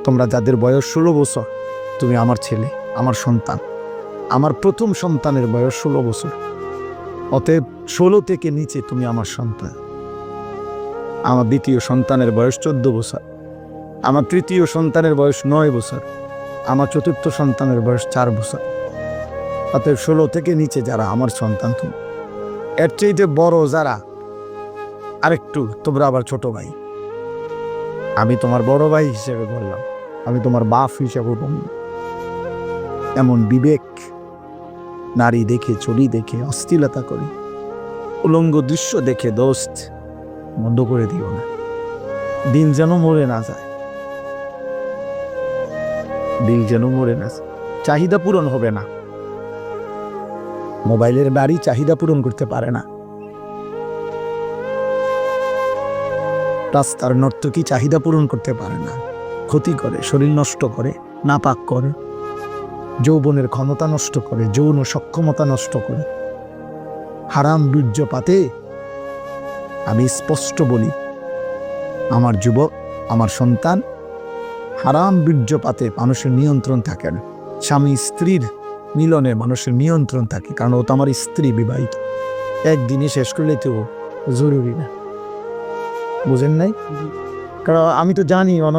তোমরা যাদের বয়স 16 বছর, তুমি আমার ছেলে, আমার সন্তান। আমার প্রথম সন্তানের বয়স 16 বছর, অতএব 16 থেকে নিচে তুমি আমার সন্তান। আমার দ্বিতীয় সন্তানের বয়স 14 বছর, আমার তৃতীয় সন্তানের বয়স 9 বছর, আমার চতুর্থ সন্তানের বয়স 4 বছর। অতএব 16 থেকে নিচে যারা আমার সন্তান তুমি। এর চাইতে বড় যারা আরেকটু, তোমরা আবার ছোট ভাই। আমি তোমার বড় ভাই হিসেবে বললাম, আমি তোমার বাপ হিসেবে বললাম। এমন বিবেক, নারী দেখে, চুরি দেখে অশ্লীলতা করি, উলঙ্গ দৃশ্য দেখে দোস্ত বন্ধ করে দিও না। দিন যেন মরে না যায়, দিন যেন মরে না যায়। চাহিদা পূরণ হবে না। মোবাইলের বাড়ি চাহিদা পূরণ করতে পারে না। রাস্তার নর্তকী চাহিদা পূরণ করতে পারে না, ক্ষতি করে, শরীর নষ্ট করে, নাপাক করে, যৌবনের ক্ষমতা নষ্ট করে, যৌন সক্ষমতা নষ্ট করে। হারাম বীর্যপাতে আমি স্পষ্ট বলি, আমার যুবক, আমার সন্তান, হারাম বীর্যপাতে মানুষের নিয়ন্ত্রণ থাকে না। স্বামী স্ত্রীর মিলনে মানুষের নিয়ন্ত্রণ থাকে, কারণ ও তো আমার স্ত্রী, বিবাহিত। একদিনে শেষ করলে তো জরুরি না, বুঝেন নাই? কারণ আমি তো জানি আমার